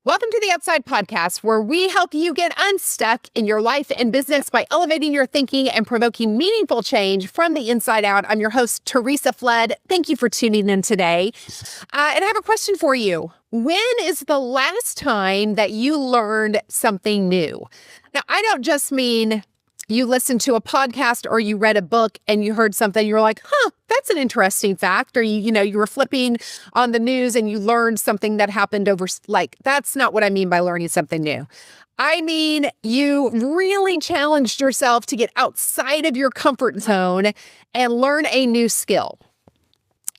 Welcome to the Upside Podcast, where we help you get unstuck in your life and business by elevating your thinking and provoking meaningful change from the inside out. I'm your host, Teresa Flood. Thank you for tuning in today. And I have a question for you. When is the last time that you learned something new? Now, I don't just mean you listened to a podcast or you read a book and you heard something, you're like, that's an interesting fact. Or you were flipping on the news and you learned something that happened that's not what I mean by learning something new. I mean, you really challenged yourself to get outside of your comfort zone and learn a new skill.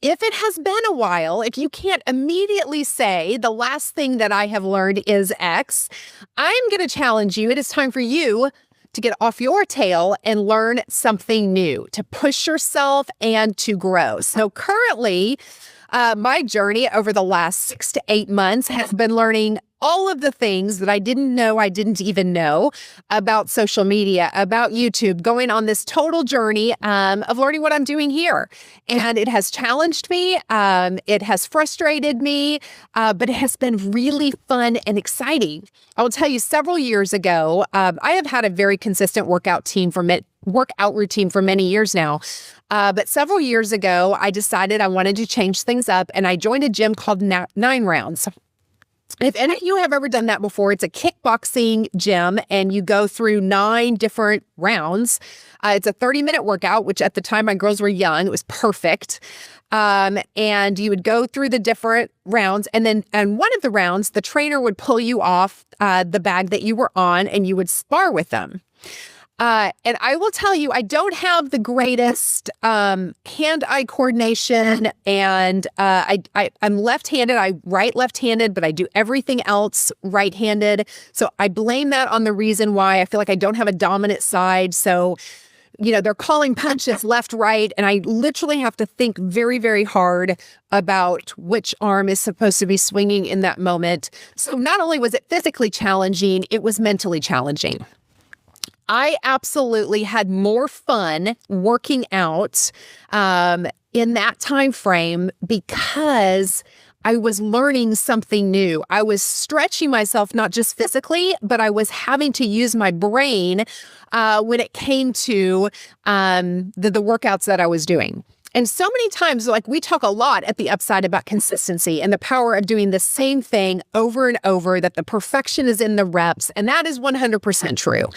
If it has been a while, if you can't immediately say the last thing that I have learned is X, I'm going to challenge you. It is time for you to get off your tail and learn something new, to push yourself and to grow. So currently, my journey over the last 6 to 8 months has been learning all of the things that I didn't know I didn't even know about social media, about YouTube, going on this total journey of learning what I'm doing here. And it has challenged me. It has frustrated me, but it has been really fun and exciting. I will tell you, several years ago, I have had a very consistent workout routine for many years now. But several years ago, I decided I wanted to change things up, and I joined a gym called 9 Rounds. If any of you have ever done that before, it's a kickboxing gym, and you go through 9 different rounds. It's a 30-minute workout, which at the time my girls were young, it was perfect. And you would go through the different rounds, and one of the rounds, the trainer would pull you off the bag that you were on, and you would spar with them. And I will tell you, I don't have the greatest hand-eye coordination, and I'm left-handed. I write left-handed, but I do everything else right-handed. So I blame that on the reason why I feel like I don't have a dominant side. So, they're calling punches left, right, and I literally have to think very, very hard about which arm is supposed to be swinging in that moment. So not only was it physically challenging, it was mentally challenging. I absolutely had more fun working out in that time frame because I was learning something new. I was stretching myself, not just physically, but I was having to use my brain when it came to the workouts that I was doing. And so many times, we talk a lot at the Upside about consistency and the power of doing the same thing over and over, that the perfection is in the reps, and that is 100% true.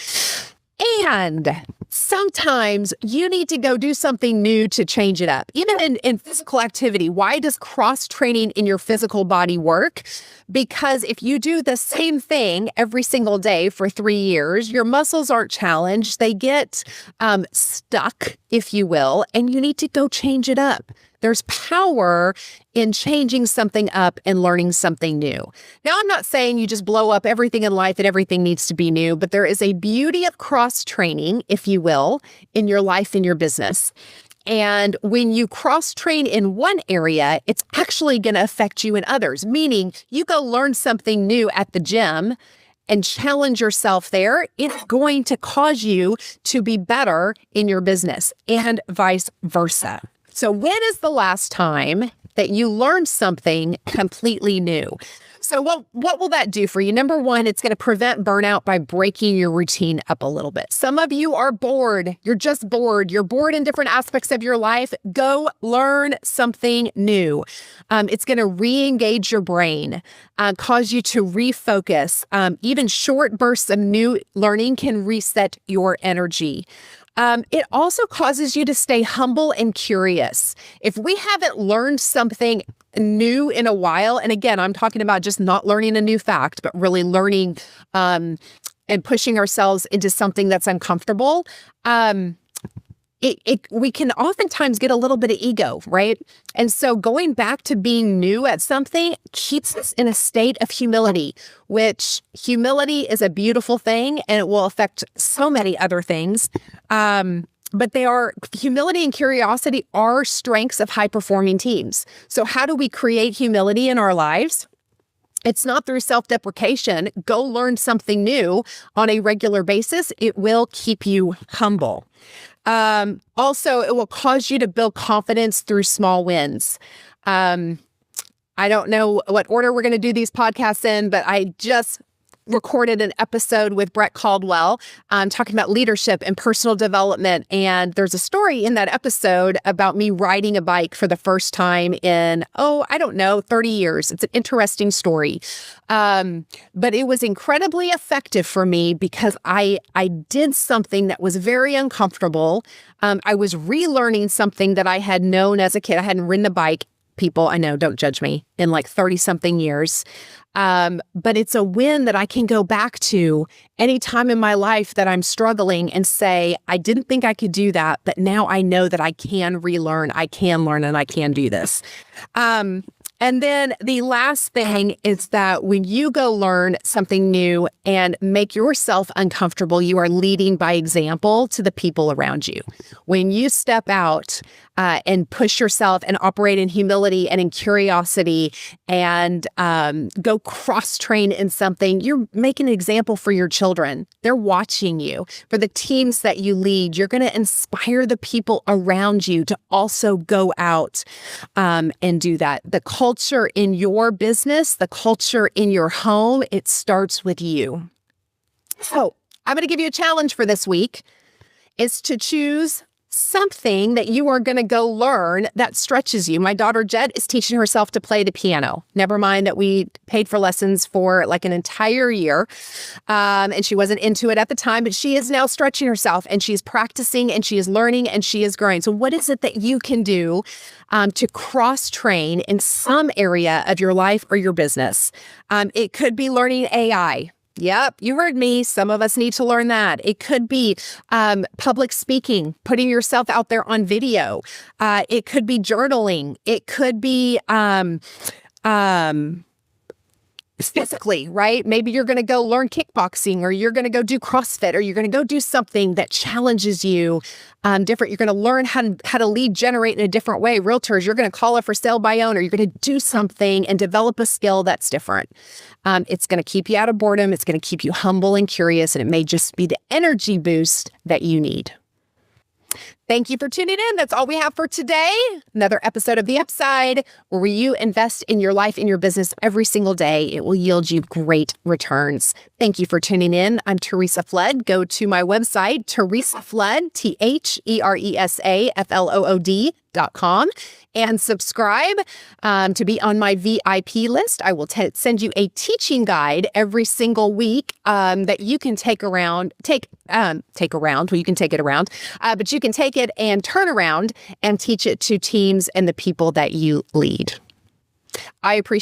And sometimes you need to go do something new to change it up. Even in physical activity, why does cross-training in your physical body work? Because if you do the same thing every single day for 3 years, your muscles aren't challenged. They get stuck, if you will, and you need to go change it up. There's power in changing something up and learning something new. Now, I'm not saying you just blow up everything in life and everything needs to be new, but there is a beauty of cross-training, if you will, in your life, in your business. And when you cross-train in one area, it's actually going to affect you in others, meaning you go learn something new at the gym and challenge yourself there, it's going to cause you to be better in your business and vice versa. So when is the last time that you learned something completely new? So what will that do for you? Number one, it's going to prevent burnout by breaking your routine up a little bit. Some of you are bored. You're just bored. You're bored in different aspects of your life. Go learn something new. It's going to re-engage your brain, cause you to refocus. Even short bursts of new learning can reset your energy. It also causes you to stay humble and curious. If we haven't learned something new in a while, and again, I'm talking about just not learning a new fact, but really learning and pushing ourselves into something that's uncomfortable, we can oftentimes get a little bit of ego, right? And so going back to being new at something keeps us in a state of humility, which humility is a beautiful thing and it will affect so many other things. But humility and curiosity are strengths of high-performing teams. So how do we create humility in our lives? It's not through self-deprecation. Go learn something new on a regular basis. It will keep you humble. Also, it will cause you to build confidence through small wins. I don't know what order we're going to do these podcasts in, but I just recorded an episode with Brett Caldwell talking about leadership and personal development. And there's a story in that episode about me riding a bike for the first time in, 30 years. It's an interesting story. But it was incredibly effective for me because I did something that was very uncomfortable. I was relearning something that I had known as a kid. I hadn't ridden a bike. People, I know, don't judge me, in like 30-something years. But it's a win that I can go back to any time in my life that I'm struggling and say, I didn't think I could do that, but now I know that I can relearn, I can learn, and I can do this. And then the last thing is that when you go learn something new and make yourself uncomfortable, you are leading by example to the people around you. When you step out and push yourself and operate in humility and in curiosity and go cross-train in something, you're making an example for your children. They're watching you. For the teams that you lead, you're going to inspire the people around you to also go out and do that. The culture in your business, the culture in your home, it starts with you. So I'm going to give you a challenge for this week. Is to choose something that you are going to go learn that stretches you. My daughter Jed is teaching herself to play the piano. Never mind that we paid for lessons for like an entire year. And she wasn't into it at the time, but she is now stretching herself and she's practicing and she is learning and she is growing. So what is it that you can do to cross-train in some area of your life or your business? It could be learning AI. Yep, you heard me. Some of us need to learn that. It could be public speaking, putting yourself out there on video. It could be journaling. It could be physically, right? Maybe you're going to go learn kickboxing, or you're going to go do CrossFit, or you're going to go do something that challenges you different. You're going to learn how to lead generate in a different way. Realtors, you're going to call a for sale by owner. You're going to do something and develop a skill that's different. It's going to keep you out of boredom. It's going to keep you humble and curious, and it may just be the energy boost that you need. Thank you for tuning in. That's all we have for today. Another episode of The Upside, where you invest in your life, in your business every single day. It will yield you great returns. Thank you for tuning in. I'm Teresa Flood. Go to my website, Teresa Flood, TheresaFlood.com, and subscribe to be on my VIP list. I will send you a teaching guide every single week that you can take around. Well, you can take it around, but you can take it and turn around and teach it to teams and the people that you lead. I appreciate